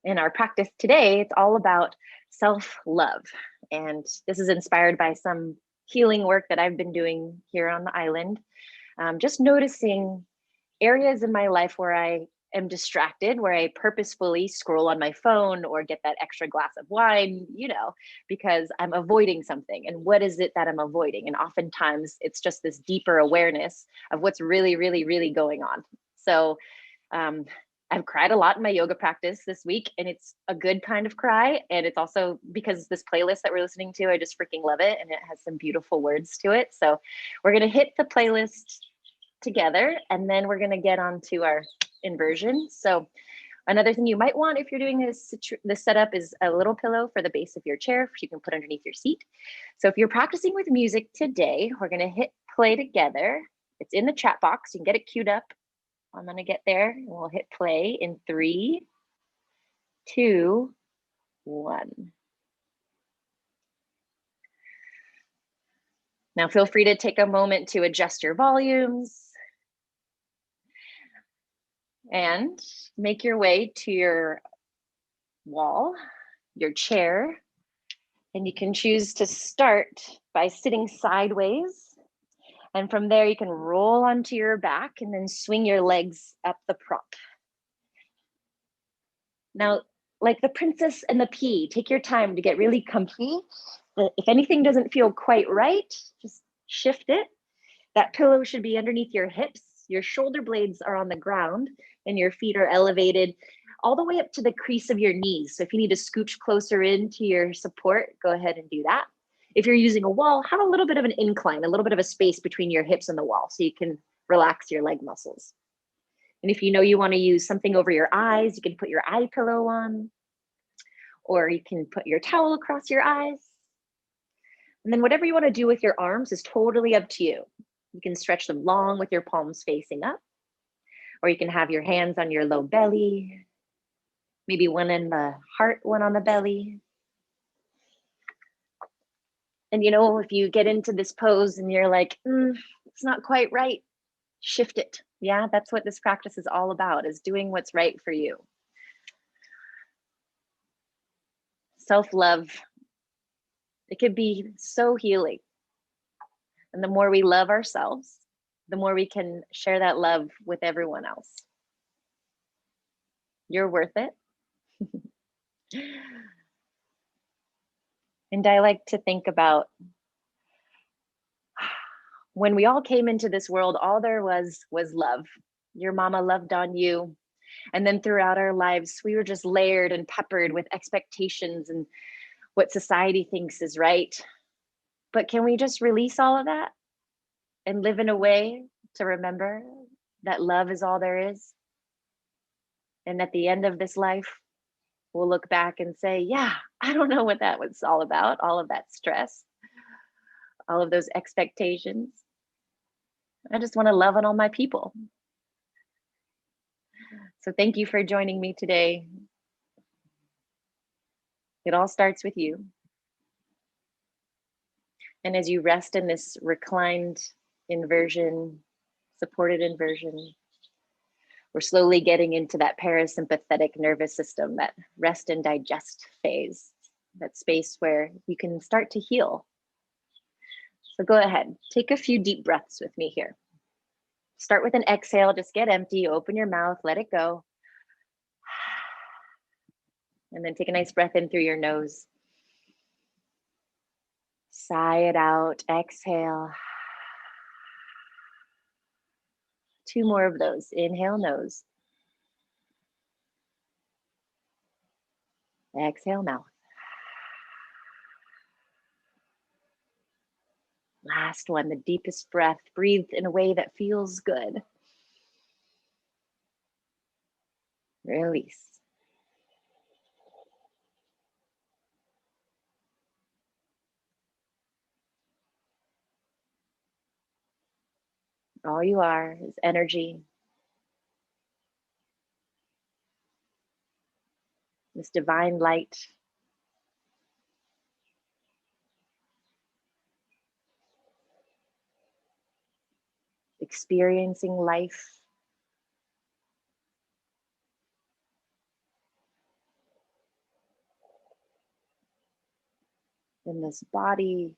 in our practice today, it's all about self-love. And this is inspired by some healing work that I've been doing here on the island. Just noticing areas in my life where I am distracted, where I purposefully scroll on my phone or get that extra glass of wine, because I'm avoiding something. And what is it that I'm avoiding? And oftentimes it's just this deeper awareness of what's really, really, really going on. So I've cried a lot in my yoga practice this week, and it's a good kind of cry. And it's also because this playlist that we're listening to, I just freaking love it. And it has some beautiful words to it. So we're going to hit the playlist together, and then we're going to get on to our inversion. So another thing you might want if you're doing this setup is a little pillow for the base of your chair, you can put underneath your seat. So if you're practicing with music today, we're going to hit play together. It's in the chat box. You can get it queued up. I'm going to get there, and we'll hit play in 3, 2, 1. Now feel free to take a moment to adjust your volumes and make your way to your wall, your chair, and you can choose to start by sitting sideways. And from there, you can roll onto your back and then swing your legs up the prop. Now, like the princess and the pea, take your time to get really comfy. If anything doesn't feel quite right, just shift it. That pillow should be underneath your hips. Your shoulder blades are on the ground and your feet are elevated all the way up to the crease of your knees. So if you need to scooch closer into your support, go ahead and do that. If you're using a wall, have a little bit of an incline, a little bit of a space between your hips and the wall so you can relax your leg muscles. And if you know you want to use something over your eyes, you can put your eye pillow on, or you can put your towel across your eyes. And then whatever you want to do with your arms is totally up to you. You can stretch them long with your palms facing up, or you can have your hands on your low belly, maybe one in the heart, one on the belly. And if you get into this pose and you're like, it's not quite right, shift it. Yeah, that's what this practice is all about, is doing what's right for you. Self-love, it could be so healing. And the more we love ourselves, the more we can share that love with everyone else. You're worth it. And I like to think about when we all came into this world, all there was love. Your mama loved on you. And then throughout our lives, we were just layered and peppered with expectations and what society thinks is right. But can we just release all of that and live in a way to remember that love is all there is? And at the end of this life, we'll look back and say, yeah, I don't know what that was all about, all of that stress, all of those expectations. I just want to love on all my people. So thank you for joining me today. It all starts with you. And as you rest in this reclined inversion, supported inversion, we're slowly getting into that parasympathetic nervous system, that rest and digest phase, that space where you can start to heal. So go ahead, take a few deep breaths with me here. Start with an exhale, just get empty, open your mouth, let it go. And then take a nice breath in through your nose. Sigh it out, exhale. 2 more of those, inhale, nose. Exhale, mouth. Last one, the deepest breath. Breathe in a way that feels good. Release. All you are is energy. This divine light. Experiencing life. in this body.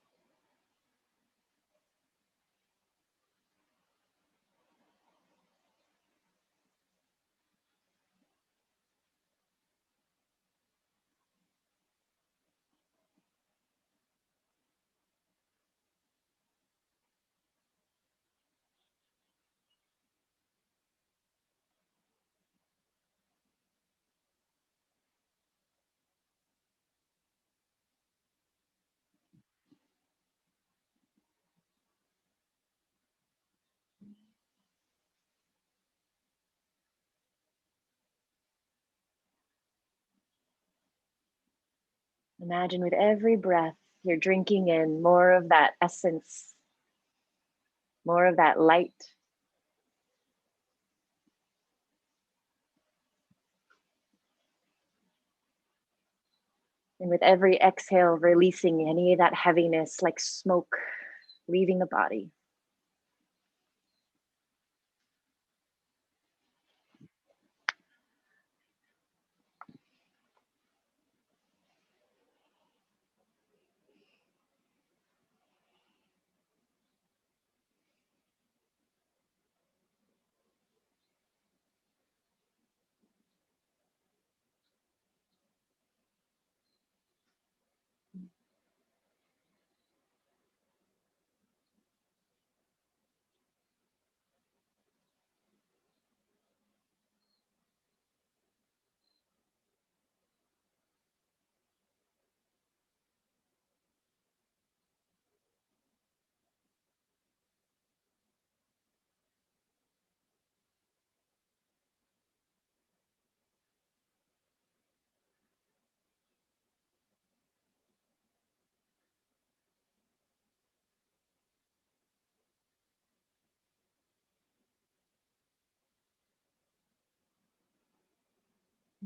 Imagine with every breath, you're drinking in more of that essence, more of that light. And with every exhale, releasing any of that heaviness like smoke leaving the body.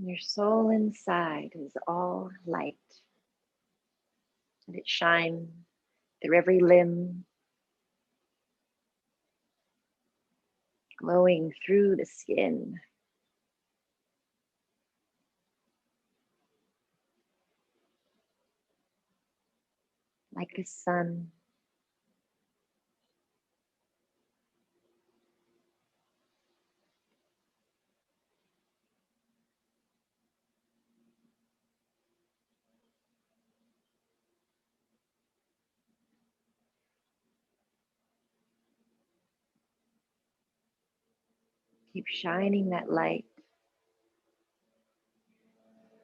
Your soul inside is all light. Let it shine through every limb, glowing through the skin. Like the sun. Keep shining that light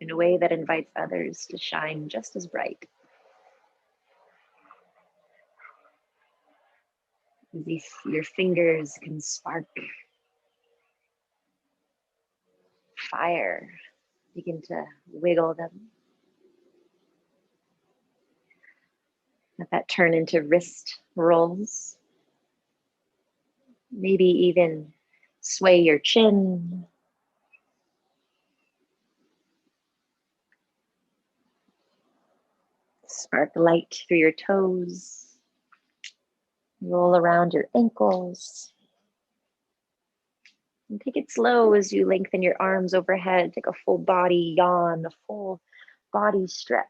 in a way that invites others to shine just as bright. Your fingers can spark fire. Begin to wiggle them. Let that turn into wrist rolls. Maybe even sway your chin. Spark light through your toes. Roll around your ankles. And take it slow as you lengthen your arms overhead. Take a full body yawn, a full body stretch.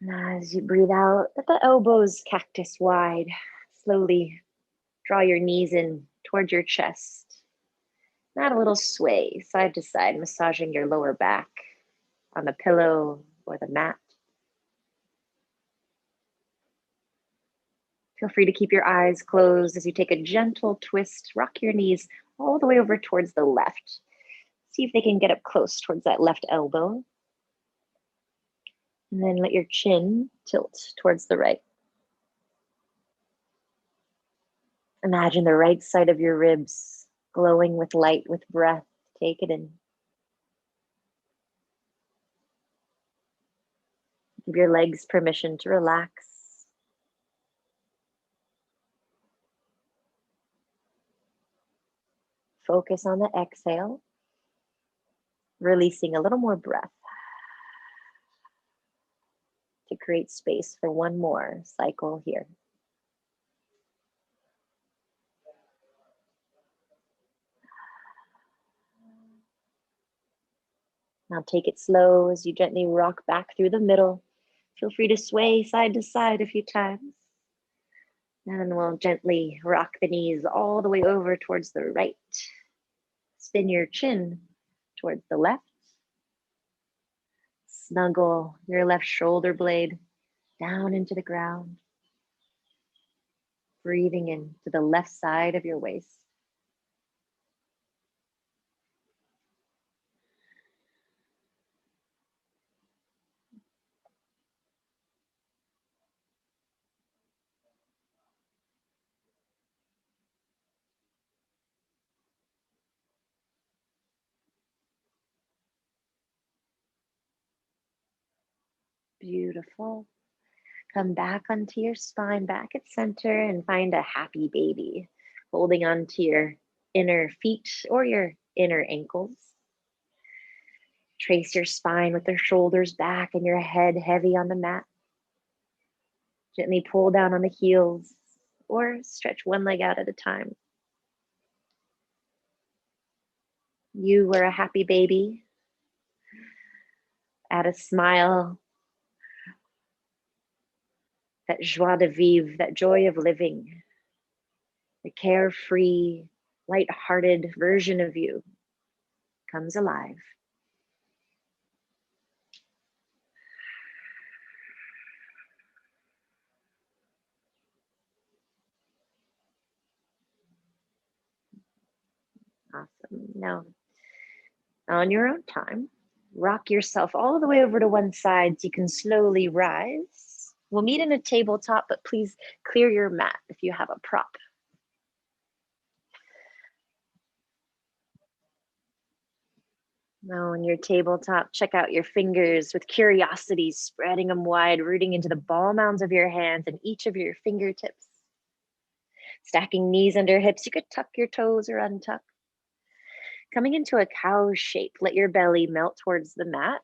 And as you breathe out, let the elbows cactus wide. Slowly draw your knees in towards your chest. Add a little sway side to side, massaging your lower back on the pillow or the mat. Feel free to keep your eyes closed as you take a gentle twist. Rock your knees all the way over towards the left. See if they can get up close towards that left elbow. And then let your chin tilt towards the right. Imagine the right side of your ribs glowing with light, with breath. Take it in. Give your legs permission to relax. Focus on the exhale, releasing a little more breath to create space for one more cycle here. Now take it slow as you gently rock back through the middle. Feel free to sway side to side a few times. And then we'll gently rock the knees all the way over towards the right. Spin your chin towards the left. Snuggle your left shoulder blade down into the ground. Breathing in to the left side of your waist. Beautiful. Come back onto your spine, back at center, and find a happy baby, holding onto your inner feet or your inner ankles. Trace your spine with the shoulders back and your head heavy on the mat. Gently pull down on the heels or stretch one leg out at a time. You were a happy baby. Add a smile, that joie de vivre, that joy of living, the carefree, light-hearted version of you comes alive. Awesome. Now, on your own time, rock yourself all the way over to one side so you can slowly rise. We'll meet in a tabletop, but please clear your mat if you have a prop. Now on your tabletop, check out your fingers with curiosity, spreading them wide, rooting into the ball mounds of your hands and each of your fingertips. Stacking knees under hips, you could tuck your toes or untuck. Coming into a cow shape, let your belly melt towards the mat.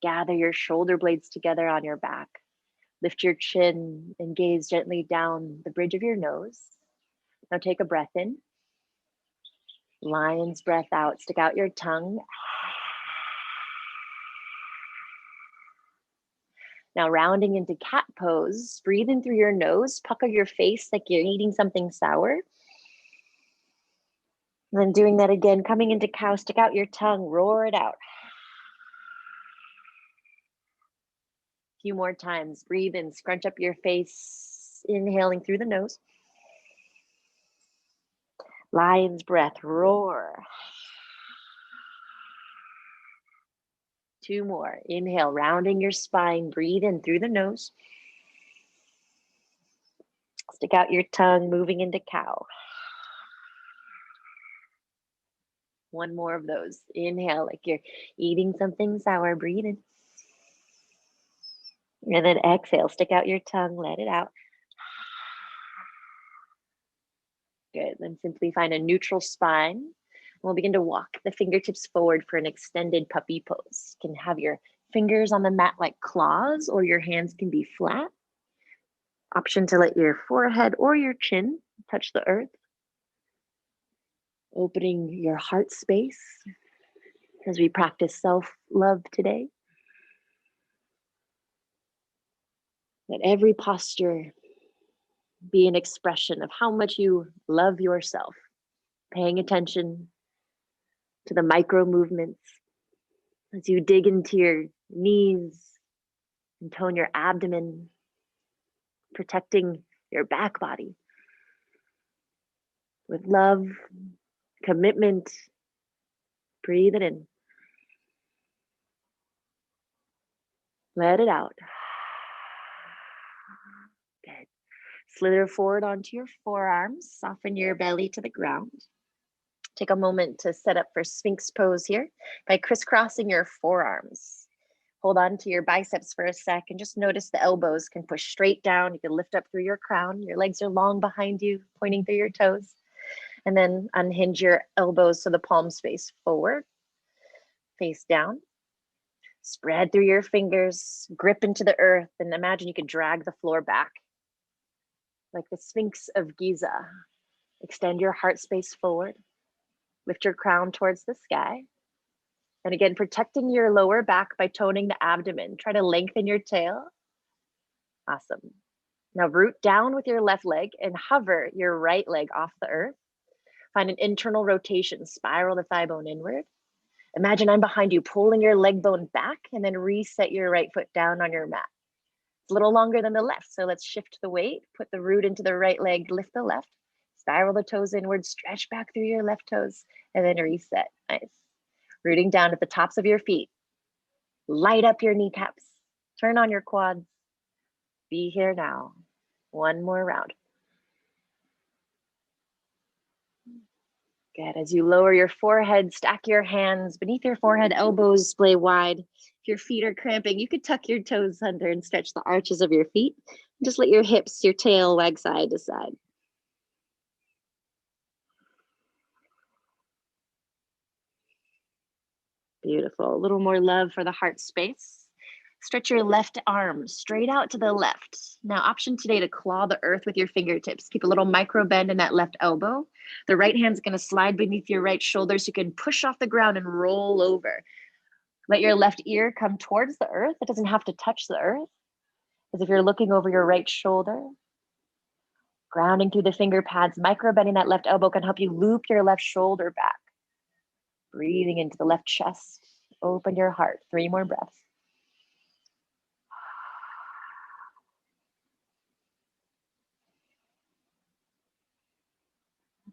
Gather your shoulder blades together on your back. Lift your chin and gaze gently down the bridge of your nose. Now take a breath in. Lion's breath out. Stick out your tongue. Now rounding into cat pose. Breathe in through your nose. Pucker your face like you're eating something sour. And then doing that again, coming into cow, stick out your tongue, roar it out. A few more times. Breathe in, scrunch up your face, inhaling through the nose. Lion's breath, roar. 2 more. Inhale, rounding your spine. Breathe in through the nose. Stick out your tongue, moving into cow. 1 more of those. Inhale like you're eating something sour. Breathe in. And then exhale, stick out your tongue, let it out. Good. Then simply find a neutral spine. We'll begin to walk the fingertips forward for an extended puppy pose. You can have your fingers on the mat like claws, or your hands can be flat. Option to let your forehead or your chin touch the earth. Opening your heart space as we practice self-love today. Let every posture be an expression of how much you love yourself, paying attention to the micro movements as you dig into your knees and tone your abdomen, protecting your back body with love, commitment. Breathe it in. Let it out. Good. Slither forward onto your forearms. Soften your belly to the ground. Take a moment to set up for Sphinx pose here by crisscrossing your forearms. Hold on to your biceps for a sec and just notice the elbows can push straight down. You can lift up through your crown. Your legs are long behind you, pointing through your toes. And then unhinge your elbows so the palms face forward, face down. Spread through your fingers, grip into the earth, and imagine you can drag the floor back like the Sphinx of Giza. Extend your heart space forward. Lift your crown towards the sky. And again, protecting your lower back by toning the abdomen. Try to lengthen your tail. Awesome. Now root down with your left leg and hover your right leg off the earth. Find an internal rotation, spiral the thigh bone inward. Imagine I'm behind you, pulling your leg bone back, and then reset your right foot down on your mat. It's a little longer than the left, so let's shift the weight, put the root into the right leg, lift the left, spiral the toes inward, stretch back through your left toes, and then reset. Nice. Rooting down at the tops of your feet. Light up your kneecaps. Turn on your quads. Be here now. One more round. Good. As you lower your forehead, stack your hands beneath your forehead, elbows splay wide. If your feet are cramping, you could tuck your toes under and stretch the arches of your feet. Just let your hips, your tail wag side to side. Beautiful. A little more love for the heart space. Stretch your left arm straight out to the left. Now, option today to claw the earth with your fingertips. Keep a little micro bend in that left elbow. The right hand's going to slide beneath your right shoulder so you can push off the ground and roll over. Let your left ear come towards the earth. It doesn't have to touch the earth. As if you're looking over your right shoulder. Grounding through the finger pads, micro bending that left elbow can help you loop your left shoulder back. Breathing into the left chest. Open your heart. 3 more breaths.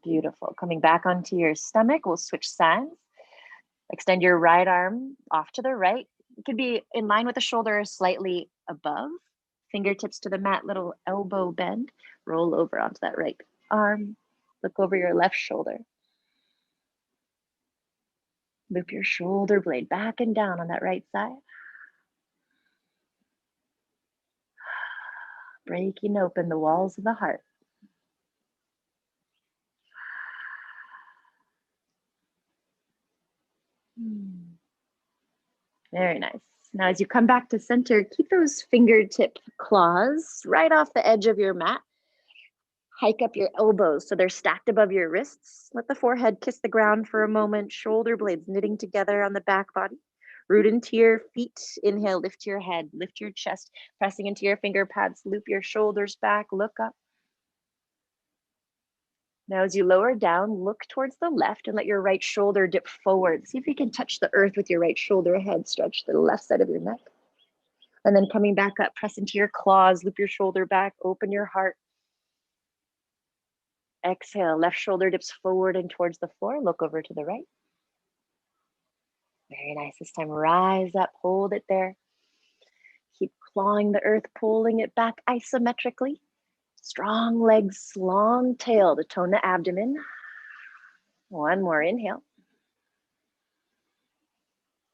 Beautiful. Coming back onto your stomach, we'll switch sides. Extend your right arm off to the right. It could be in line with the shoulder, slightly above. Fingertips to the mat, little elbow bend. Roll over onto that right arm. Look over your left shoulder. Loop your shoulder blade back and down on that right side. Breaking open the walls of the heart. Very nice. Now, as you come back to center, keep those fingertip claws right off the edge of your mat. Hike up your elbows so they're stacked above your wrists. Let the forehead kiss the ground for a moment. Shoulder blades knitting together on the back body. Root into your feet. Inhale, lift your head, lift your chest, pressing into your finger pads. Loop your shoulders back, look up. Now, as you lower down, look towards the left and let your right shoulder dip forward. See if you can touch the earth with your right shoulder ahead. Stretch the left side of your neck. And then coming back up, press into your claws, loop your shoulder back, open your heart. Exhale, left shoulder dips forward and towards the floor. Look over to the right. Very nice. This time, rise up, hold it there. Keep clawing the earth, pulling it back isometrically. Strong legs, long tail to tone the abdomen. One more inhale.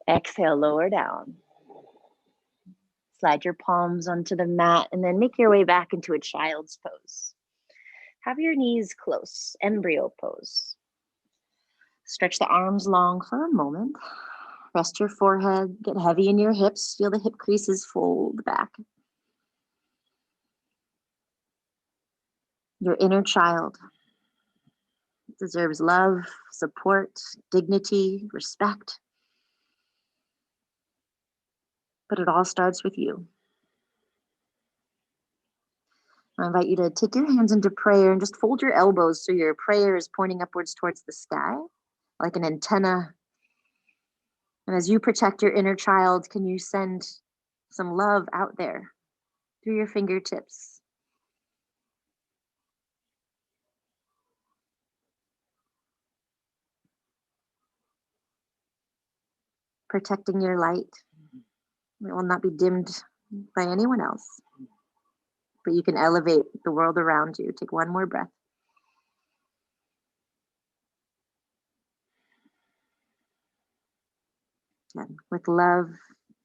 Exhale, lower down. Slide your palms onto the mat and then make your way back into a child's pose. Have your knees close, embryo pose. Stretch the arms long for a moment. Rest your forehead, get heavy in your hips. Feel the hip creases fold back. Your inner child deserves love, support, dignity, respect. But it all starts with you. I invite you to take your hands into prayer and just fold your elbows so your prayer is pointing upwards towards the sky, like an antenna. And as you protect your inner child, can you send some love out there through your fingertips? Protecting your light. It will not be dimmed by anyone else, but you can elevate the world around you. Take one more breath. And with love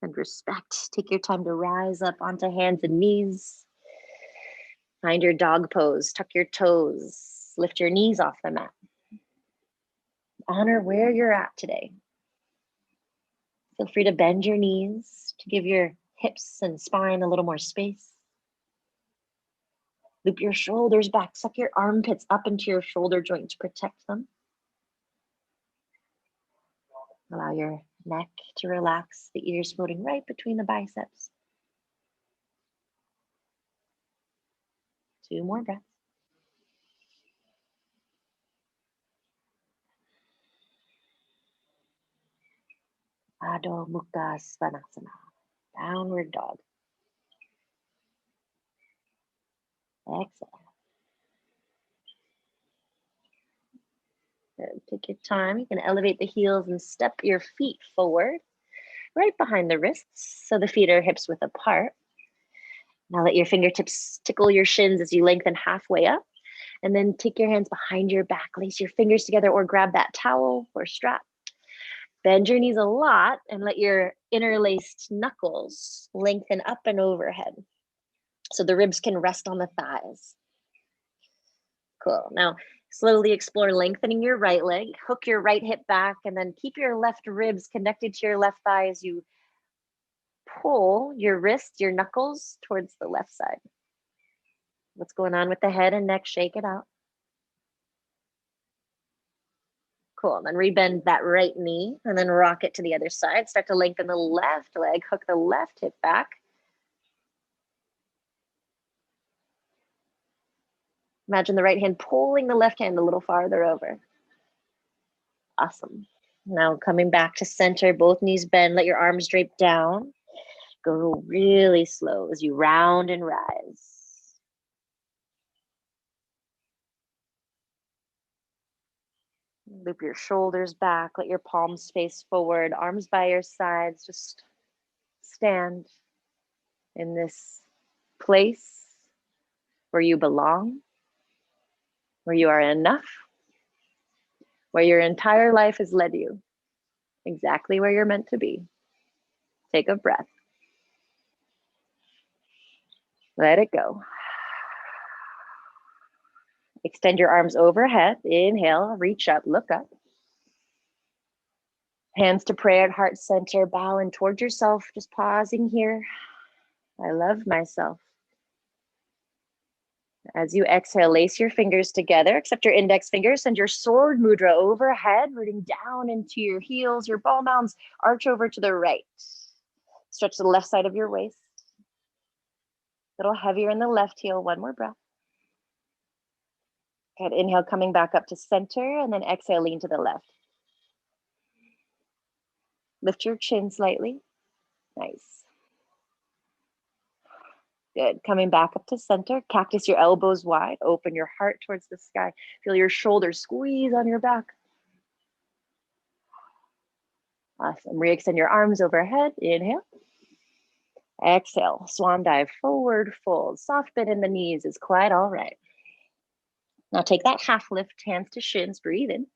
and respect, take your time to rise up onto hands and knees. Find your dog pose, tuck your toes, lift your knees off the mat. Honor where you're at today. Feel free to bend your knees to give your hips and spine a little more space. Loop your shoulders back, suck your armpits up into your shoulder joint to protect them. Allow your Neck to relax, the ears floating right between the biceps. 2 more breaths. Adho Mukha Svanasana, downward dog. Exhale. Good. Take your time. You can elevate the heels and step your feet forward, right behind the wrists, so the feet are hips width apart. Now let your fingertips tickle your shins as you lengthen halfway up, and then take your hands behind your back, lace your fingers together, or grab that towel or strap. Bend your knees a lot and let your interlaced knuckles lengthen up and overhead so the ribs can rest on the thighs. Cool. Now, slowly explore lengthening your right leg, hook your right hip back, and then keep your left ribs connected to your left thigh as you pull your wrist, your knuckles towards the left side. What's going on with the head and neck? Shake it out. Cool. Then rebend that right knee and then rock it to the other side. Start to lengthen the left leg, hook the left hip back. Imagine the right hand pulling the left hand a little farther over. Awesome. Now coming back to center, both knees bend, let your arms drape down. Go really slow as you round and rise. Loop your shoulders back, let your palms face forward, arms by your sides. Just stand in this place where you belong, where you are enough, where your entire life has led you, exactly where you're meant to be. Take a breath. Let it go. Extend your arms overhead. Inhale, reach up, look up. Hands to prayer at heart center, bowing toward yourself, just pausing here. I love myself. As you exhale, lace your fingers together, except your index fingers, send your sword mudra overhead, rooting down into your heels, your ball mounds, arch over to the right. Stretch the left side of your waist. A little heavier in the left heel, one more breath. Good, inhale, coming back up to center, and then exhale, lean to the left. Lift your chin slightly. Nice. Good, coming back up to center. Cactus your elbows wide, open your heart towards the sky. Feel your shoulders squeeze on your back. Awesome, re-extend your arms overhead, inhale. Exhale, swan dive, forward fold. Soft bend in the knees is quite all right. Now take that half lift, hands to shins, breathe in.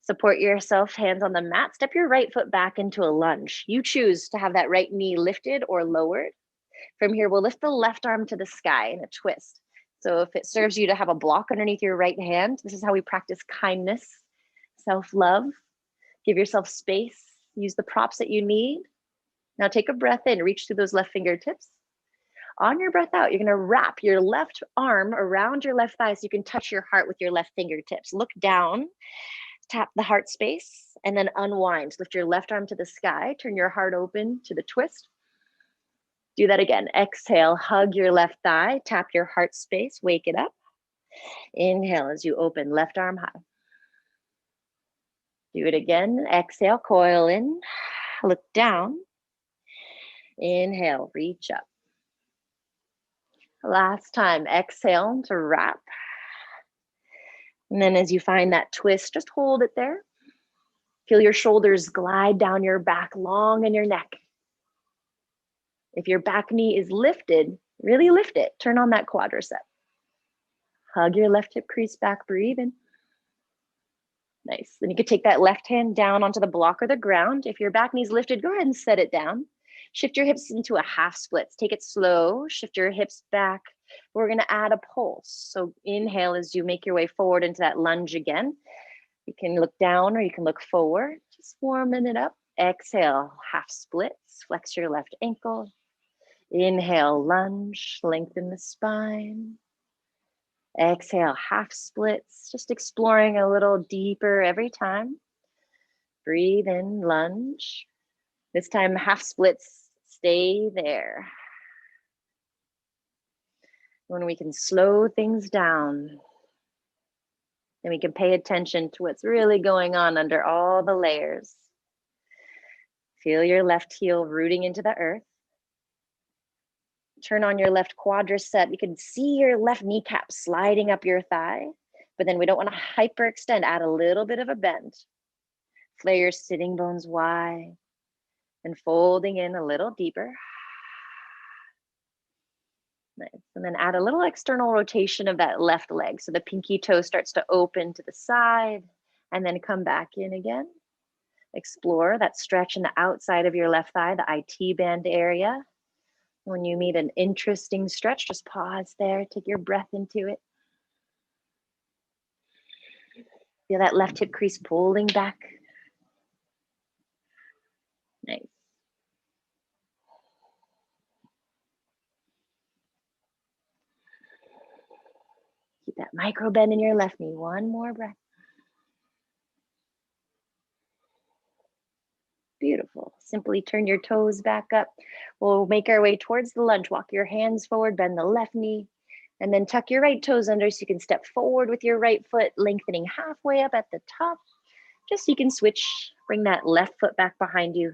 Support yourself, hands on the mat. Step your right foot back into a lunge. You choose to have that right knee lifted or lowered. From here, we'll lift the left arm to the sky in a twist. So if it serves you to have a block underneath your right hand, this is how we practice kindness, self-love. Give yourself space. Use the props that you need. Now take a breath in, reach through those left fingertips. On your breath out, you're gonna wrap your left arm around your left thigh so you can touch your heart with your left fingertips. Look down, tap the heart space, and then unwind. Lift your left arm to the sky, turn your heart open to the twist. Do that again. Exhale, hug your left thigh, tap your heart space, wake it up. Inhale as you open, left arm high. Do it again. Exhale, coil in, look down. Inhale, reach up. Last time, exhale to wrap. And then as you find that twist, just hold it there. Feel your shoulders glide down your back, long in your neck. If your back knee is lifted, really lift it. Turn on that quadricep. Hug your left hip crease back, breathe in. Nice. Then you could take that left hand down onto the block or the ground. If your back knee's lifted, go ahead and set it down. Shift your hips into a half splits. Take it slow. Shift your hips back. We're going to add a pulse. So inhale as you make your way forward into that lunge again. You can look down or you can look forward. Just warming it up. Exhale, half splits. Flex your left ankle. Inhale, lunge. Lengthen the spine. Exhale, half splits. Just exploring a little deeper every time. Breathe in, lunge. This time, half splits, stay there. When we can slow things down, then we can pay attention to what's really going on under all the layers. Feel your left heel rooting into the earth. Turn on your left quadricep. You can see your left kneecap sliding up your thigh, but then we don't want to hyperextend. Add a little bit of a bend. Flare your sitting bones wide and folding in a little deeper. Nice. And then add a little external rotation of that left leg. So the pinky toe starts to open to the side and then come back in again. Explore that stretch in the outside of your left thigh, the IT band area. When you meet an interesting stretch, just pause there, take your breath into it. Feel that left hip crease pulling back. Nice. Keep that micro bend in your left knee. One more breath. Beautiful. Simply turn your toes back up. We'll make our way towards the lunge. Walk your hands forward, bend the left knee, and then tuck your right toes under so you can step forward with your right foot, lengthening halfway up at the top. Just so you can switch, bring that left foot back behind you.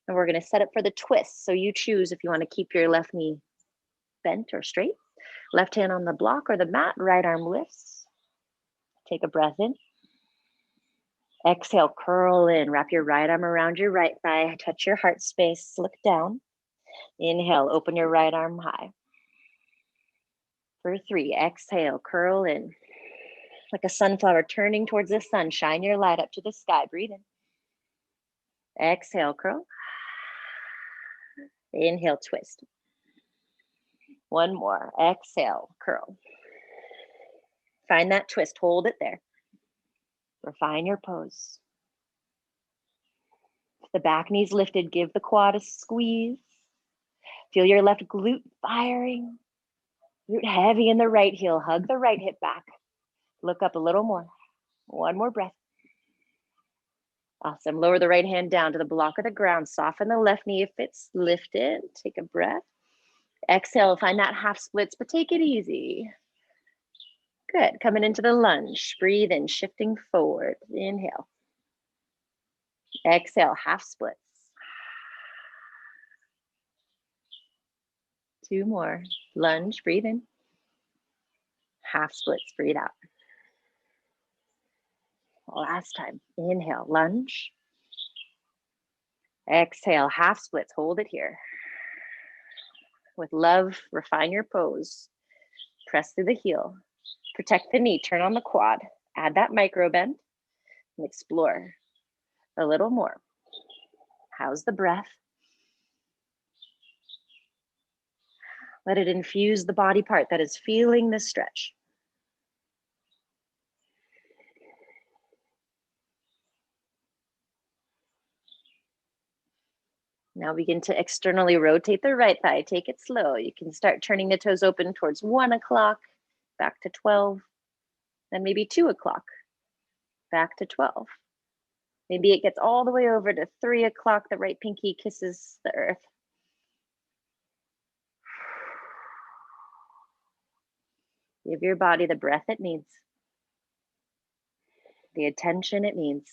And we're going to set up for the twist. So you choose if you want to keep your left knee bent or straight. Left hand on the block or the mat, right arm lifts. Take a breath in. Exhale, curl in, wrap your right arm around your right thigh, touch your heart space, look down. Inhale, open your right arm high. For 3, exhale, curl in. Like a sunflower turning towards the sun, shine your light up to the sky, breathe in. Exhale, curl. Inhale, twist. One more, exhale, curl. Find that twist, hold it there. Refine your pose. If the back knee's lifted, give the quad a squeeze. Feel your left glute firing. Root heavy in the right heel, hug the right hip back. Look up a little more. One more breath. Awesome. Lower the right hand down to the block of the ground. Soften the left knee if it's lifted. Take a breath. Exhale, find that half splits, but take it easy. Good. Coming into the lunge. Breathe in, shifting forward. Inhale. Exhale, half splits. 2 more. Lunge, breathe in. Half splits, breathe out. Last time. Inhale, lunge. Exhale, half splits. Hold it here. With love, refine your pose. Press through the heel. Protect the knee. Turn on the quad. Add that micro bend and explore a little more. How's the breath? Let it infuse the body part that is feeling the stretch. Now begin to externally rotate the right thigh. Take it slow. You can start turning the toes open towards 1 o'clock, back to 12, then maybe 2 o'clock, back to 12. Maybe it gets all the way over to 3 o'clock, the right pinky kisses the earth. Give your body the breath it needs, the attention it needs.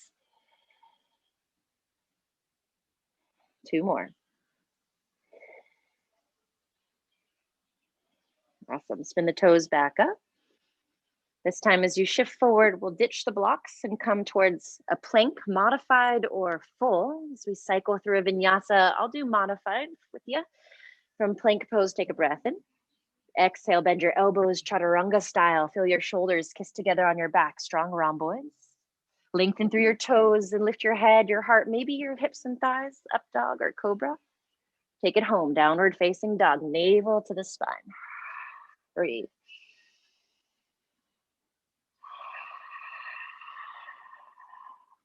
2 more. Awesome. Spin the toes back up. This time as you shift forward, we'll ditch the blocks and come towards a plank, modified or full. As we cycle through a vinyasa, I'll do modified with you. From plank pose, take a breath in. Exhale, bend your elbows, chaturanga style. Feel your shoulders kiss together on your back, strong rhomboids. Lengthen through your toes and lift your head, your heart, maybe your hips and thighs, up dog or cobra. Take it home, downward facing dog, navel to the spine. Breathe.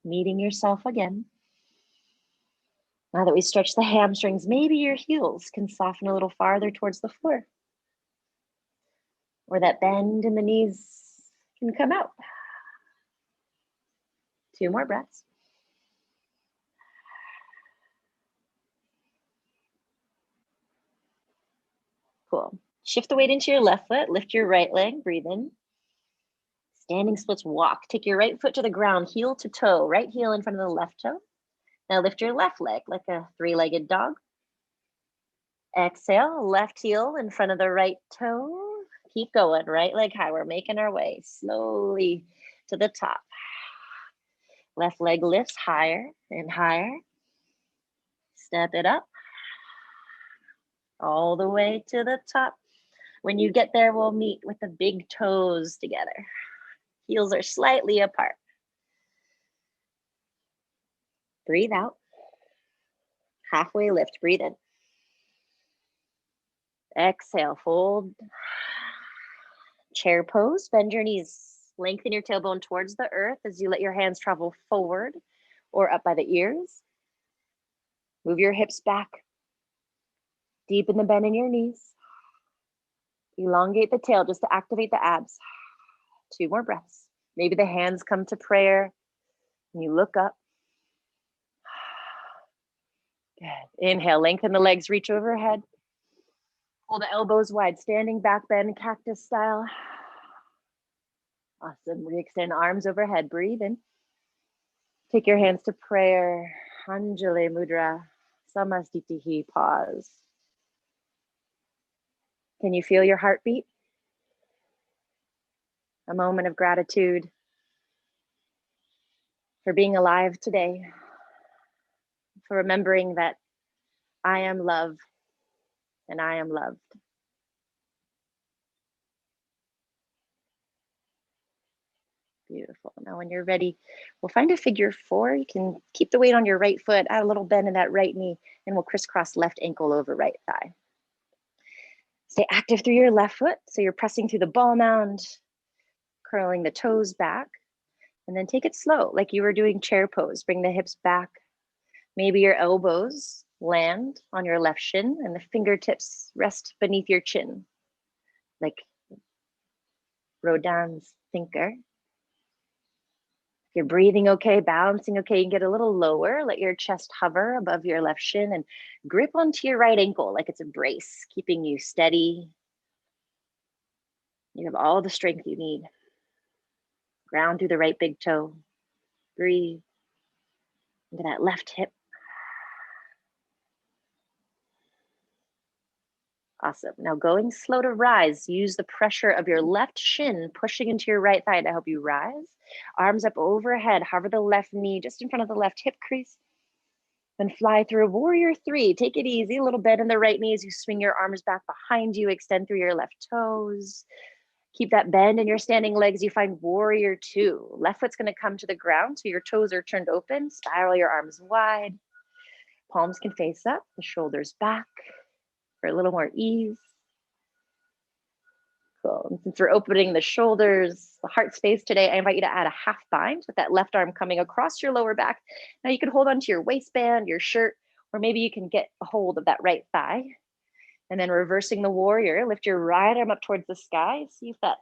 Meeting yourself again. Now that we stretch the hamstrings, maybe your heels can soften a little farther towards the floor. Or that bend in the knees can come out. 2 more breaths. Shift the weight into your left foot, lift your right leg, breathe in. Standing splits walk. Take your right foot to the ground, heel to toe, right heel in front of the left toe. Now lift your left leg like a three-legged dog. Exhale, left heel in front of the right toe. Keep going, right leg high. We're making our way slowly to the top. Left leg lifts higher and higher. Step it up all the way to the top. When you get there, we'll meet with the big toes together. Heels are slightly apart. Breathe out. Halfway lift, breathe in. Exhale, fold. Chair pose, bend your knees. Lengthen your tailbone towards the earth as you let your hands travel forward or up by the ears. Move your hips back. Deepen the bend in your knees. Elongate the tail just to activate the abs. 2 more breaths. Maybe the hands come to prayer and you look up. Good. Inhale, lengthen the legs, reach overhead. Pull the elbows wide, standing back bend, cactus style. Awesome. Re-extend arms overhead. Breathe in. Take your hands to prayer. Anjali Mudra. Samastitihi. Pause. Can you feel your heartbeat? A moment of gratitude for being alive today, for remembering that I am love and I am loved. Beautiful. Now when you're ready, we'll find a figure 4. You can keep the weight on your right foot, add a little bend in that right knee, and we'll crisscross left ankle over right thigh. Stay active through your left foot. So you're pressing through the ball mound, curling the toes back, and then take it slow, like you were doing chair pose. Bring the hips back. Maybe your elbows land on your left shin and the fingertips rest beneath your chin, like Rodin's thinker. If you're breathing okay, balancing okay, you can get a little lower. Let your chest hover above your left shin and grip onto your right ankle like it's a brace, keeping you steady. You have all the strength you need. Ground through the right big toe. Breathe into that left hip. Awesome. Now going slow to rise, use the pressure of your left shin pushing into your right thigh to help you rise. Arms up overhead, hover the left knee just in front of the left hip crease. Then fly through a warrior 3. Take it easy, a little bend in the right knee as you swing your arms back behind you, extend through your left toes. Keep that bend in your standing legs. You find warrior 2. Left foot's gonna come to the ground, so your toes are turned open. Spiral your arms wide. Palms can face up, the shoulders back. For a little more ease. Cool. And since we're opening the shoulders, the heart space today, I invite you to add a half bind with that left arm coming across your lower back. Now you can hold onto your waistband, your shirt, or maybe you can get a hold of that right thigh. And then reversing the warrior, lift your right arm up towards the sky. See if that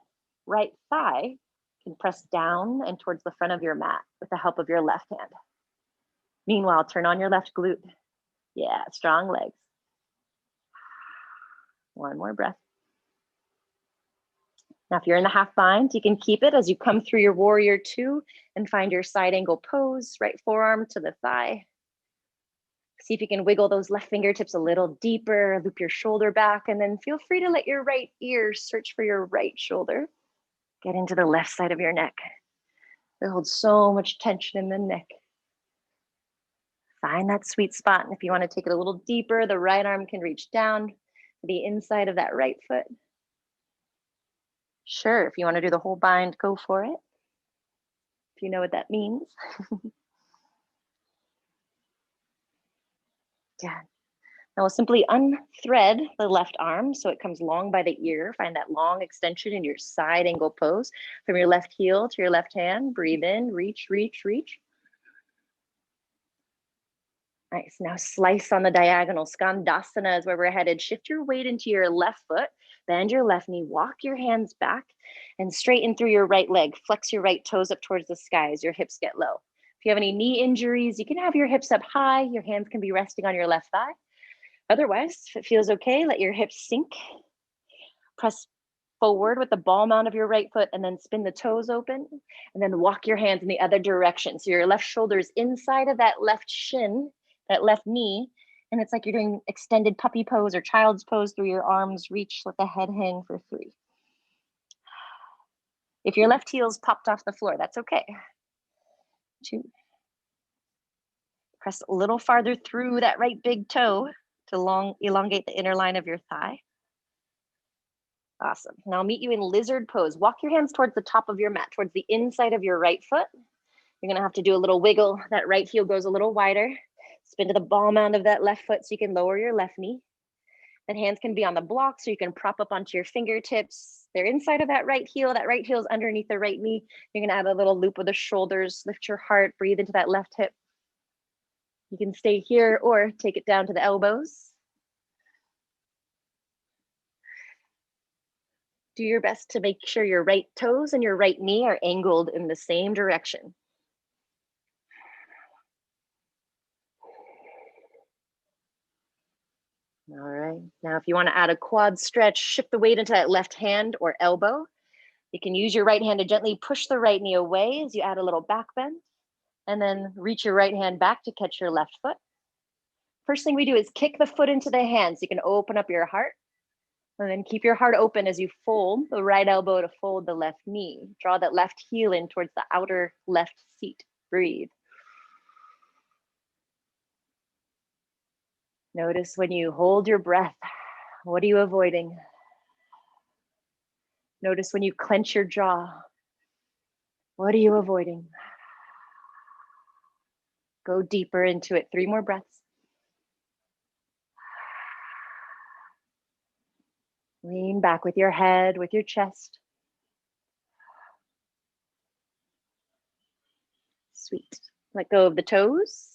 right thigh can press down and towards the front of your mat with the help of your left hand. Meanwhile, turn on your left glute. Yeah, strong legs. 1 more breath. Now, if you're in the half bind, you can keep it as you come through your warrior 2 and find your side angle pose, right forearm to the thigh. See if you can wiggle those left fingertips a little deeper, loop your shoulder back, and then feel free to let your right ear search for your right shoulder. Get into the left side of your neck. It holds so much tension in the neck. Find that sweet spot. And if you want to take it a little deeper, the right arm can reach down to the inside of that right foot. Sure, if you want to do the whole bind, go for it. If you know what that means. Yeah. Now we'll simply unthread the left arm so it comes long by the ear. Find that long extension in your side angle pose. From your left heel to your left hand, breathe in, reach, reach, reach. Nice, now slice on the diagonal. Skandasana is where we're headed. Shift your weight into your left foot, bend your left knee, walk your hands back, and straighten through your right leg. Flex your right toes up towards the sky as your hips get low. If you have any knee injuries, you can have your hips up high. Your hands can be resting on your left thigh. Otherwise, if it feels okay, let your hips sink. Press forward with the ball mount of your right foot and then spin the toes open and then walk your hands in the other direction. So your left shoulder is inside of that left shin, that left knee, and it's like you're doing extended puppy pose or child's pose through your arms. Reach, let the head hang for 3. If your left heel's popped off the floor, that's okay. 2. Press a little farther through that right big toe to elongate the inner line of your thigh. Awesome. Now I'll meet you in lizard pose. Walk your hands towards the top of your mat, towards the inside of your right foot. You're gonna have to do a little wiggle. That right heel goes a little wider. Spin to the ball mount of that left foot so you can lower your left knee. Then hands can be on the block so you can prop up onto your fingertips. They're inside of that right heel. That right heel is underneath the right knee. You're gonna add a little loop of the shoulders, lift your heart, breathe into that left hip. You can stay here or take it down to the elbows. Do your best to make sure your right toes and your right knee are angled in the same direction. All right, now if you want to add a quad stretch, shift the weight into that left hand or elbow. You can use your right hand to gently push the right knee away as you add a little back bend, and then reach your right hand back to catch your left foot. First thing we do is kick the foot into the hand so you can open up your heart. And then keep your heart open as you fold the right elbow to fold the left knee. Draw that left heel in towards the outer left seat. Breathe. Notice when you hold your breath, what are you avoiding? Notice when you clench your jaw, what are you avoiding? Go deeper into it. 3 more breaths. Lean back with your head, with your chest. Sweet. Let go of the toes.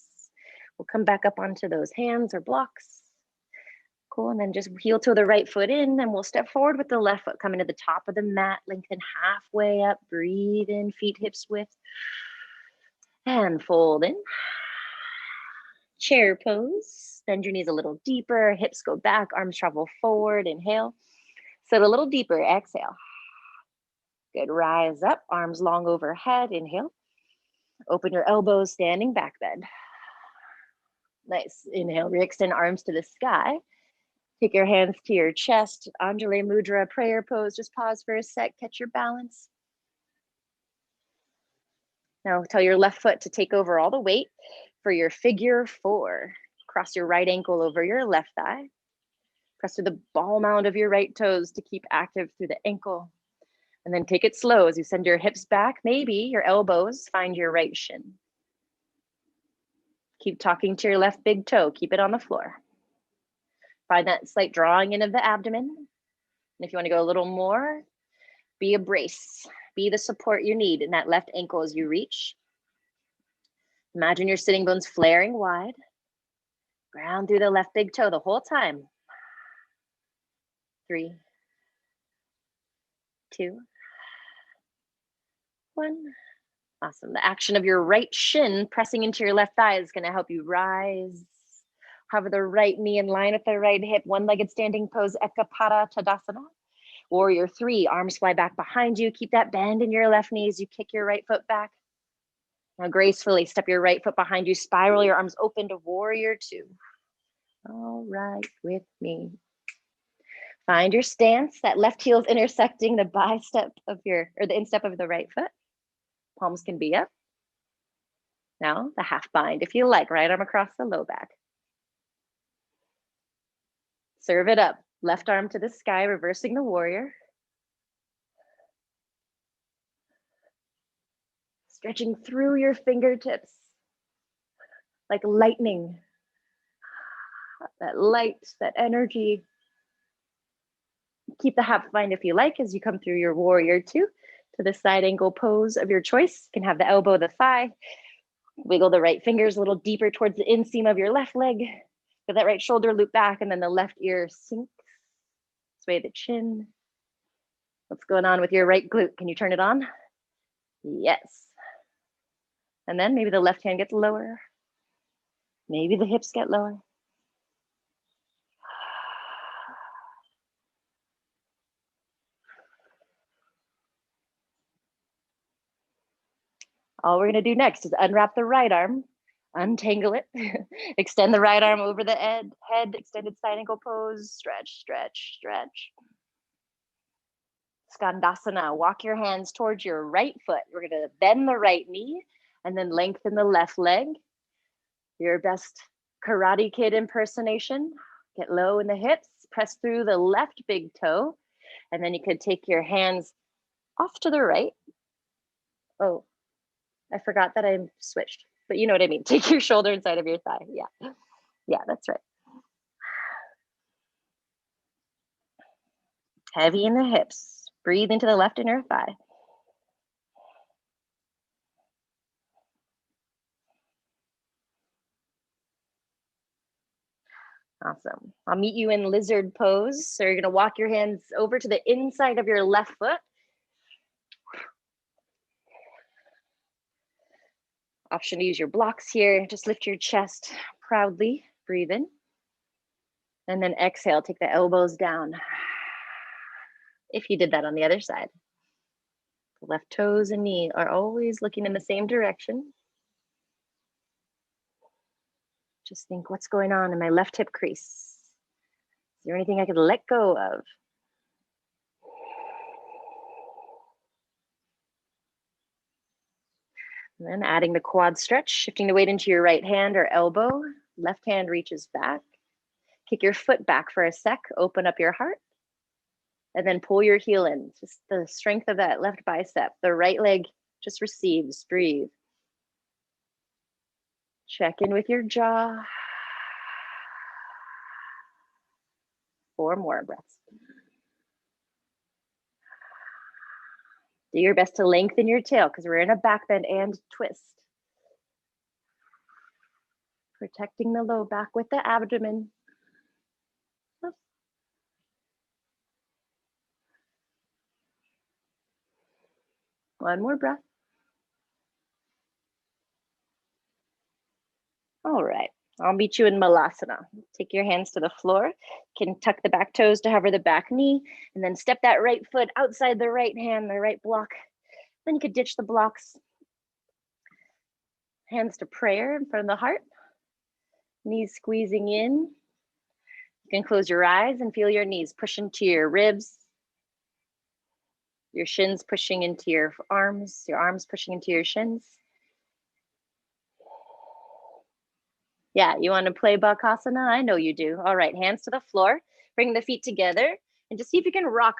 We'll come back up onto those hands or blocks. Cool, and then just heel toe the right foot in, and we'll step forward with the left foot, coming to the top of the mat, lengthen halfway up, breathe in, feet hips width, and fold in. Chair pose, bend your knees a little deeper, hips go back, arms travel forward, inhale. Sit a little deeper, exhale. Good, rise up, arms long overhead, inhale. Open your elbows, standing back bend. Nice, inhale, re-extend arms to the sky. Take your hands to your chest, Anjali Mudra, prayer pose. Just pause for a sec, catch your balance. Now tell your left foot to take over all the weight for your figure 4. Cross your right ankle over your left thigh. Press through the ball mount of your right toes to keep active through the ankle. And then take it slow as you send your hips back. Maybe your elbows find your right shin. Keep talking to your left big toe. Keep it on the floor. Find that slight drawing in of the abdomen. And if you want to go a little more, be a brace. Be the support you need in that left ankle as you reach. Imagine your sitting bones flaring wide. Ground through the left big toe the whole time. 3, 2, 1. Awesome. The action of your right shin pressing into your left thigh is going to help you rise. Hover the right knee in line with the right hip, one-legged standing pose, Ekapada Tadasana. Warrior 3, arms fly back behind you. Keep that bend in your left knee as you kick your right foot back. Now gracefully step your right foot behind you, spiral your arms open to Warrior 2. All right with me. Find your stance. That left heel is intersecting the bicep of the instep of the right foot. Palms can be up. Now the half bind, if you like, right arm across the low back. Serve it up. Left arm to the sky, reversing the warrior. Stretching through your fingertips like lightning. That light, that energy. Keep the half bind if you like as you come through your Warrior 2 to the side angle pose of your choice. You can have the elbow, the thigh. Wiggle the right fingers a little deeper towards the inseam of your left leg. Get that right shoulder loop back, and then the left ear sinks. Sway the chin. What's going on with your right glute? Can you turn it on? Yes. And then maybe the left hand gets lower. Maybe the hips get lower. All we're gonna do next is unwrap the right arm, untangle it, extend the right arm over the head, extended side ankle pose, stretch, stretch, stretch. Skandasana, walk your hands towards your right foot. We're gonna bend the right knee and then lengthen the left leg. Your best Karate Kid impersonation. Get low in the hips, press through the left big toe, and then you could take your hands off to the right. Oh, I forgot that I switched, but you know what I mean. Take your shoulder inside of your thigh. Yeah, that's right. Heavy in the hips. Breathe into the left inner thigh. Awesome. I'll meet you in lizard pose. So you're gonna walk your hands over to the inside of your left foot. Option to use your blocks here. Just lift your chest proudly. Breathe in. And then exhale, take the elbows down. If you did that on the other side. The left toes and knee are always looking in the same direction. Just think, what's going on in my left hip crease? Is there anything I could let go of? And then adding the quad stretch, shifting the weight into your right hand or elbow. Left hand reaches back. Kick your foot back for a sec. Open up your heart. And then pull your heel in. Just the strength of that left bicep. The right leg just receives. Breathe. Check in with your jaw. 4 more breaths. Do your best to lengthen your tail because we're in a back bend and twist. Protecting the low back with the abdomen. One more breath. All right, I'll meet you in Malasana. Take your hands to the floor. You can tuck the back toes to hover the back knee, and then step that right foot outside the right hand, the right block. Then you could ditch the blocks. Hands to prayer in front of the heart. Knees squeezing in. You can close your eyes and feel your knees push into your ribs. Your shins pushing into your arms pushing into your shins. Yeah, you want to play Bakasana? I know you do. All right, hands to the floor. Bring the feet together and just see if you can rock.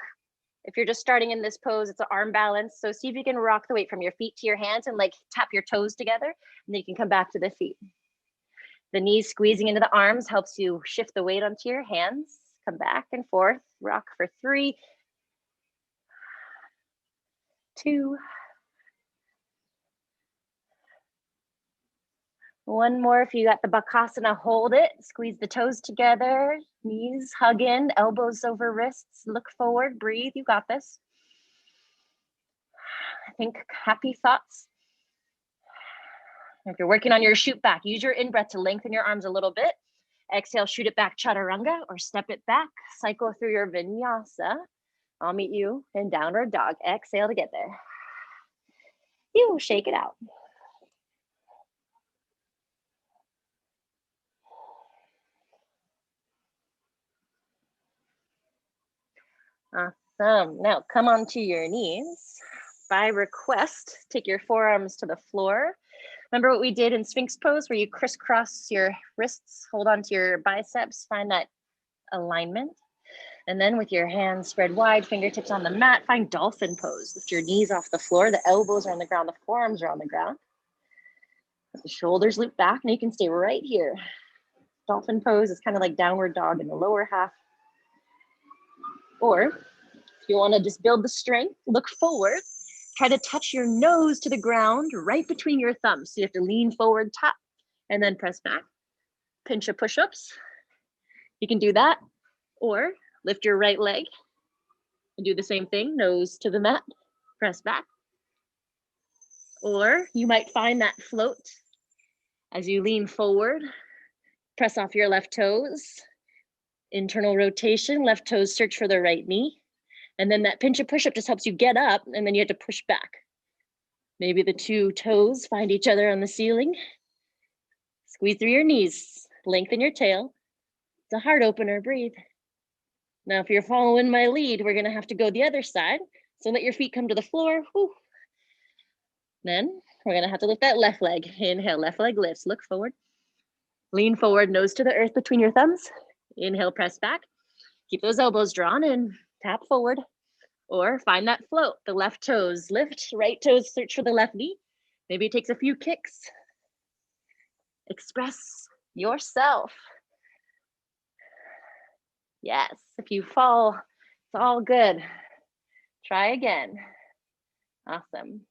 If you're just starting in this pose, it's an arm balance. So see if you can rock the weight from your feet to your hands and like tap your toes together, and then you can come back to the feet. The knees squeezing into the arms helps you shift the weight onto your hands. Come back and forth, rock for 3, 2, 1 more. If you got the Bakasana, hold it. Squeeze the toes together, knees hug in, elbows over wrists, look forward, breathe, you got this. Think happy thoughts. If you're working on your shoot back, use your in-breath to lengthen your arms a little bit. Exhale, shoot it back, chaturanga, or step it back. Cycle through your vinyasa. I'll meet you in downward dog. Exhale to get there. You shake it out. Awesome. Now come onto your knees. By request, take your forearms to the floor. Remember what we did in Sphinx pose where you crisscross your wrists, hold onto your biceps, find that alignment. And then with your hands spread wide, fingertips on the mat, find dolphin pose. Lift your knees off the floor, the elbows are on the ground, the forearms are on the ground. Let the shoulders loop back, and you can stay right here. Dolphin pose is kind of like downward dog in the lower half. Or if you want to just build the strength, look forward. Try to touch your nose to the ground right between your thumbs. So you have to lean forward, tap, and then press back. Pinch of push-ups. You can do that. Or lift your right leg and do the same thing, nose to the mat, press back. Or you might find that float as you lean forward, press off your left toes, internal rotation, left toes search for the right knee. And then that pinch of push-up just helps you get up, and then you have to push back. Maybe the two toes find each other on the ceiling. Squeeze through your knees, lengthen your tail. It's a heart opener, breathe. Now, if you're following my lead, we're gonna have to go the other side. So let your feet come to the floor. Whew. Then we're gonna have to lift that left leg. Inhale, left leg lifts, look forward. Lean forward, nose to the earth between your thumbs. Inhale, press back. Keep those elbows drawn and tap forward. Or find that float. The left toes lift, right toes search for the left knee. Maybe it takes a few kicks. Express yourself. Yes, if you fall, it's all good. Try again. Awesome.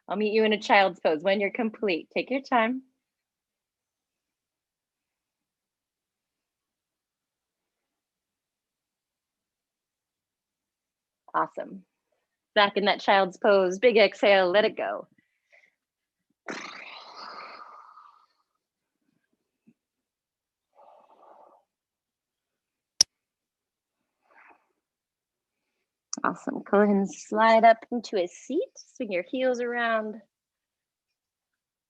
I'll meet you in a child's pose when you're complete. Take your time. Awesome. Back in that child's pose, big exhale, let it go. Awesome. Go ahead and slide up into a seat. Swing your heels around.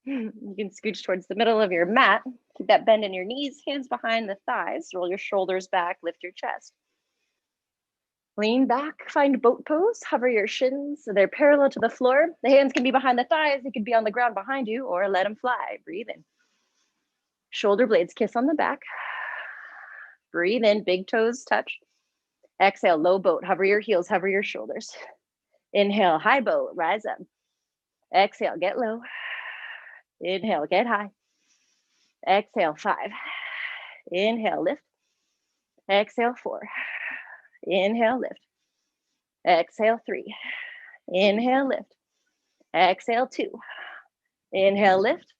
You can scooch towards the middle of your mat. Keep that bend in your knees, hands behind the thighs. Roll your shoulders back, lift your chest. Lean back, find boat pose. Hover your shins so they're parallel to the floor. The hands can be behind the thighs. They could be on the ground behind you, or let them fly. Breathe in. Shoulder blades kiss on the back. Breathe in, big toes touch. Exhale, low boat. Hover your heels, hover your shoulders. Inhale, high boat, rise up. Exhale, get low. Inhale, get high. Exhale, 5. Inhale, lift. Exhale, 4. Inhale, lift. Exhale, 3. Inhale, lift. Exhale, 2. Inhale, lift.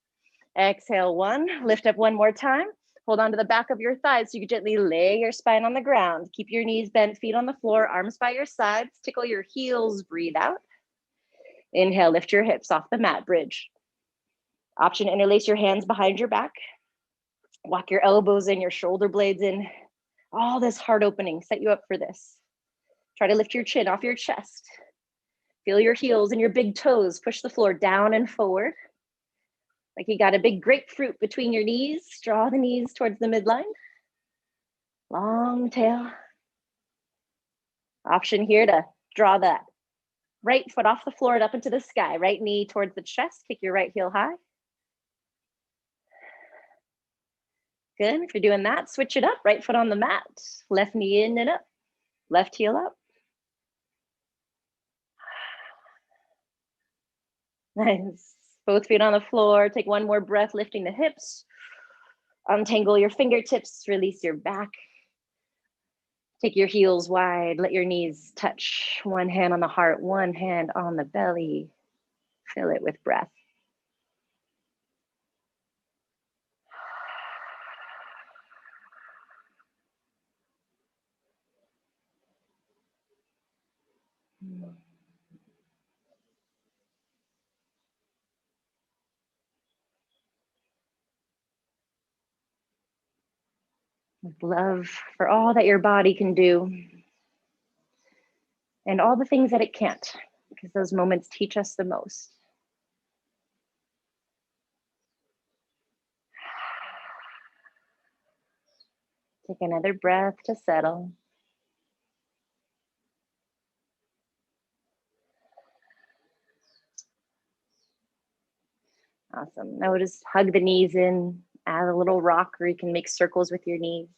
Exhale, 1. Lift up one more time. Hold on to the back of your thighs so you can gently lay your spine on the ground. Keep your knees bent, feet on the floor, arms by your sides. Tickle your heels, breathe out. Inhale, lift your hips off the mat, bridge. Option, interlace your hands behind your back. Walk your elbows in, your shoulder blades in. All this heart opening, set you up for this. Try to lift your chin off your chest. Feel your heels and your big toes. Push the floor down and forward. Like you got a big grapefruit between your knees. Draw the knees towards the midline. Long tail. Option here to draw that right foot off the floor and up into the sky. Right knee towards the chest. Kick your right heel high. Good. If you're doing that, switch it up. Right foot on the mat. Left knee in and up. Left heel up. Nice. Both feet on the floor. Take one more breath, lifting the hips. Untangle your fingertips. Release your back. Take your heels wide. Let your knees touch. One hand on the heart, one hand on the belly. Fill it with breath. With love for all that your body can do and all the things that it can't, because those moments teach us the most. Take another breath to settle. Awesome. Now just hug the knees in, add a little rock, or you can make circles with your knees.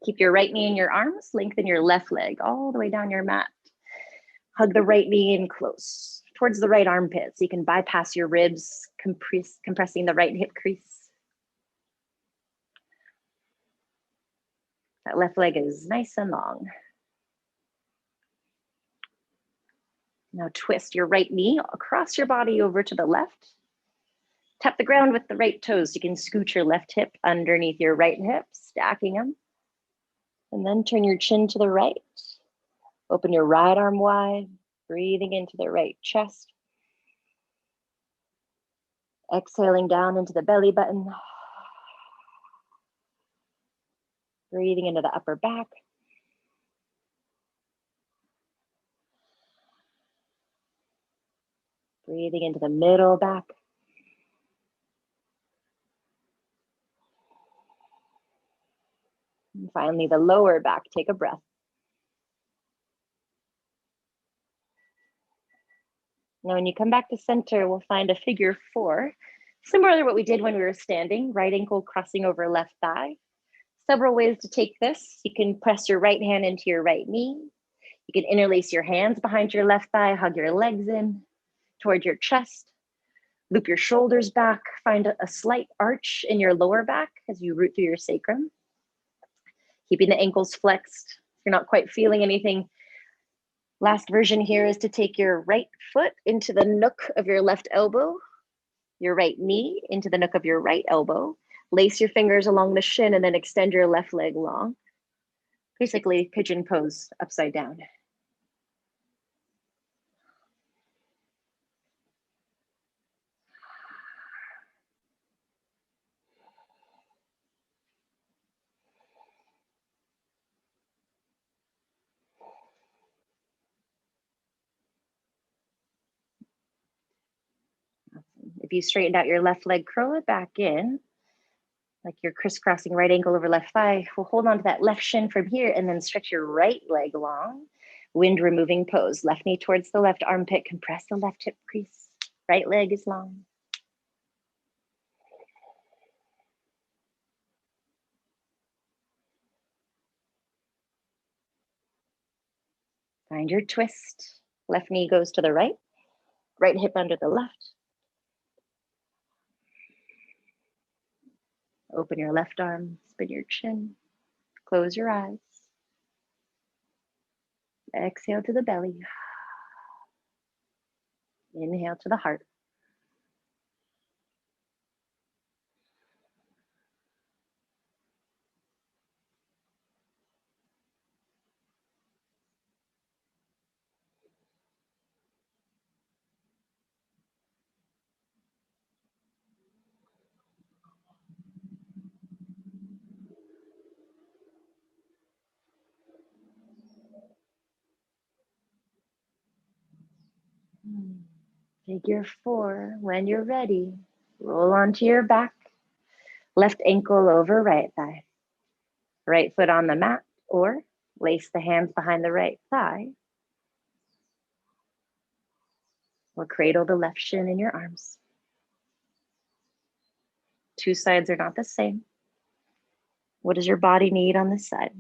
Keep your right knee in your arms, lengthen your left leg all the way down your mat. Hug the right knee in close towards the right armpit so you can bypass your ribs, compressing the right hip crease. That left leg is nice and long. Now twist your right knee across your body over to the left. Tap the ground with the right toes. You can scooch your left hip underneath your right hip, stacking them. And then turn your chin to the right. Open your right arm wide, breathing into the right chest. Exhaling down into the belly button. Breathing into the upper back. Breathing into the middle back. And finally, the lower back. Take a breath. Now, when you come back to center, we'll find a figure 4, similar to what we did when we were standing, right ankle crossing over left thigh. Several ways to take this. You can press your right hand into your right knee. You can interlace your hands behind your left thigh, hug your legs in toward your chest, loop your shoulders back, find a slight arch in your lower back as you root through your sacrum. Keeping the ankles flexed. If you're not quite feeling anything, last version here is to take your right foot into the nook of your left elbow, your right knee into the nook of your right elbow, lace your fingers along the shin and then extend your left leg long. Basically pigeon pose upside down. If you straightened out your left leg, curl it back in, like you're crisscrossing right ankle over left thigh. We'll hold on to that left shin from here and then stretch your right leg long. Wind removing pose. Left knee towards the left armpit. Compress the left hip crease. Right leg is long. Find your twist. Left knee goes to the right. Right hip under the left. Open your left arm, spin your chin, close your eyes. Exhale to the belly. Inhale to the heart. Figure 4, when you're ready, roll onto your back, left ankle over right thigh, right foot on the mat, or lace the hands behind the right thigh, or cradle the left shin in your arms. Two sides are not the same. What does your body need on this side?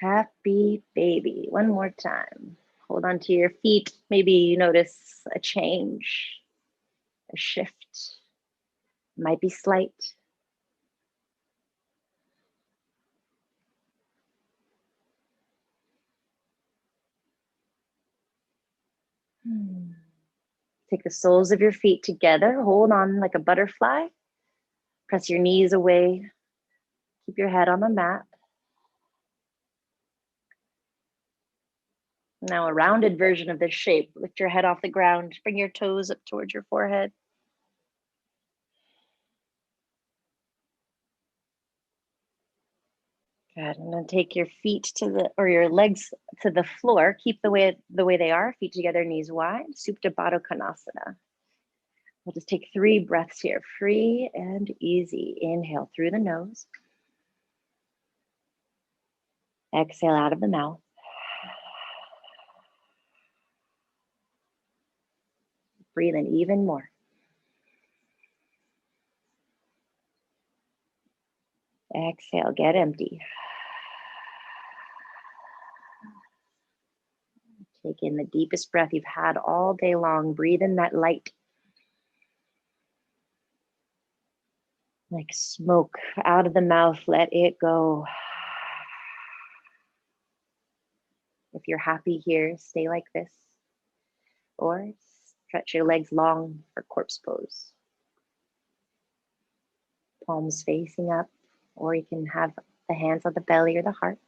Happy baby. One more time. Hold on to your feet. Maybe you notice a change, a shift. Might be slight. Take the soles of your feet together. Hold on like a butterfly. Press your knees away. Keep your head on the mat. Now a rounded version of this shape. Lift your head off the ground. Bring your toes up towards your forehead. Good. And then take your feet to the, or your legs to the floor. Keep the way they are. Feet together, knees wide. Supta Baddha Konasana. We'll just take 3 breaths here. Free and easy. Inhale through the nose. Exhale out of the mouth. Breathe in even more. Exhale, get empty. Take in the deepest breath you've had all day long. Breathe in that light. Like smoke out of the mouth, let it go. If you're happy here, stay like this, or stretch your legs long for corpse pose. Palms facing up, or you can have the hands on the belly or the heart.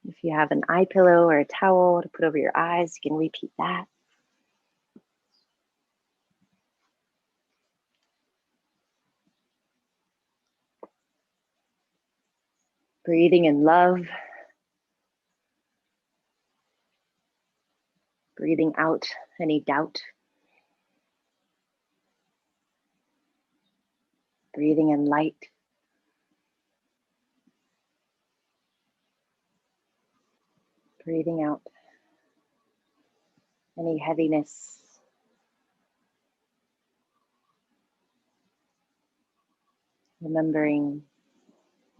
If you have an eye pillow or a towel to put over your eyes, you can repeat that. Breathing in love. Breathing out any doubt. Breathing in light. Breathing out any heaviness. Remembering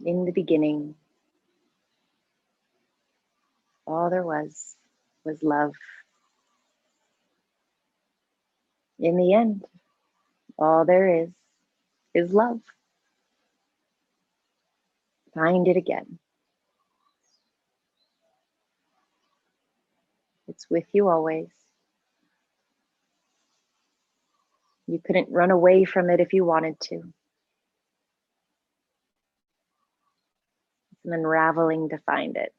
in the beginning, all there was love. In the end, all there is love. Find it again. It's with you always. You couldn't run away from it if you wanted to. It's an unraveling to find it.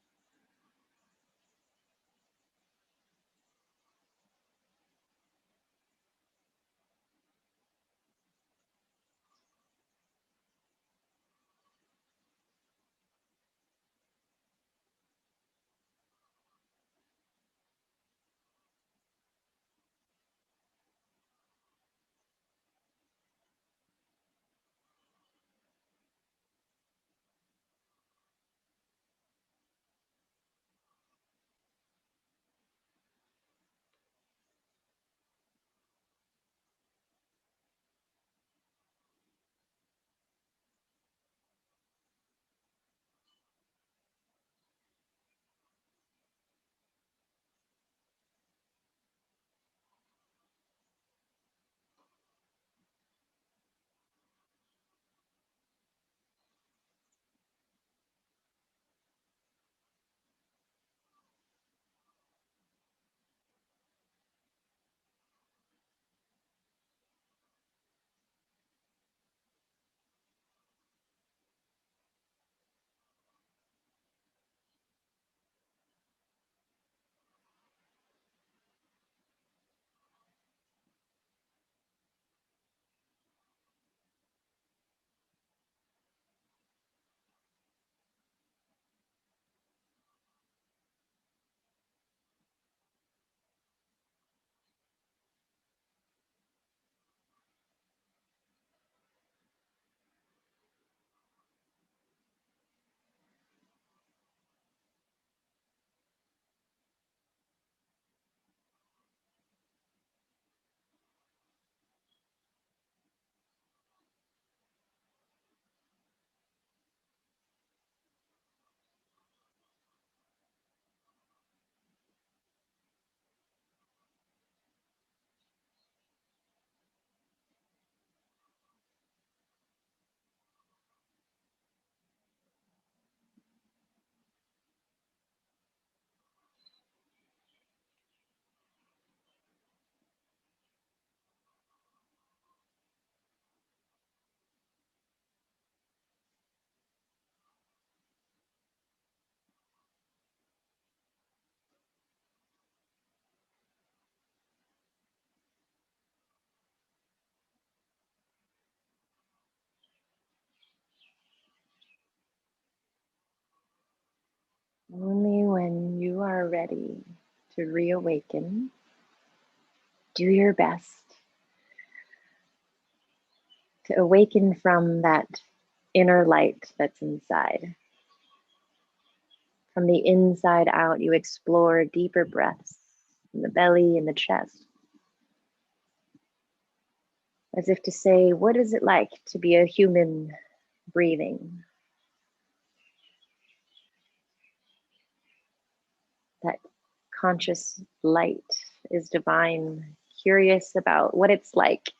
Only when you are ready to reawaken, do your best to awaken from that inner light that's inside. From the inside out, you explore deeper breaths in the belly and the chest. As if to say, what is it like to be a human breathing? That conscious light is divine, curious about what it's like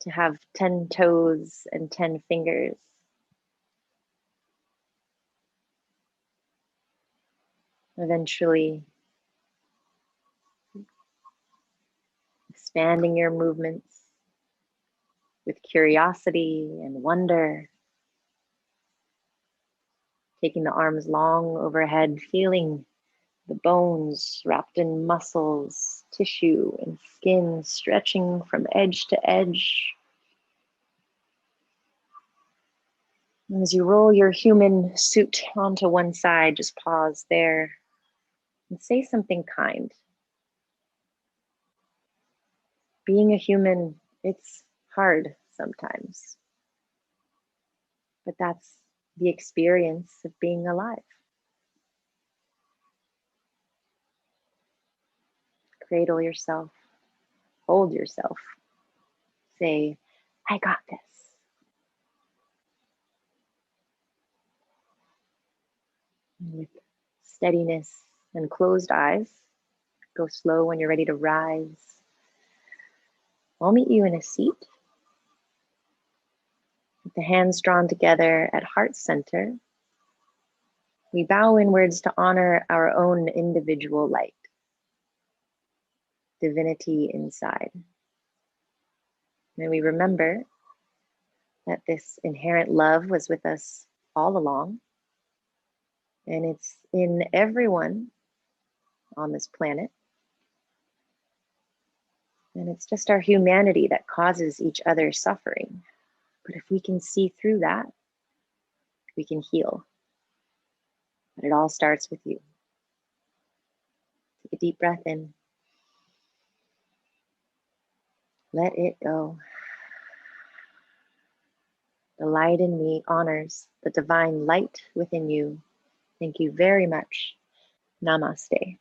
to have 10 toes and 10 fingers. Eventually, expanding your movements with curiosity and wonder. Taking the arms long overhead, feeling the bones wrapped in muscles, tissue, and skin stretching from edge to edge. And as you roll your human suit onto one side, just pause there and say something kind. Being a human, it's hard sometimes, but that's the experience of being alive. Cradle yourself, hold yourself, say, I got this. With steadiness and closed eyes, go slow when you're ready to rise. I'll meet you in a seat with the hands drawn together at heart center. We bow inwards to honor our own individual light, divinity inside. And we remember that this inherent love was with us all along, and it's in everyone on this planet. And it's just our humanity that causes each other suffering. But if we can see through that, we can heal. But it all starts with you. Take a deep breath in. Let it go. The light in me honors the divine light within you. Thank you very much. Namaste.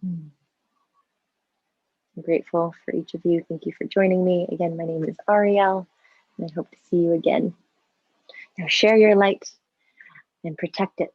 I'm grateful for each of you. Thank you for joining me. Again, my name is Ariel, and I hope to see you again. Now share your light and protect it.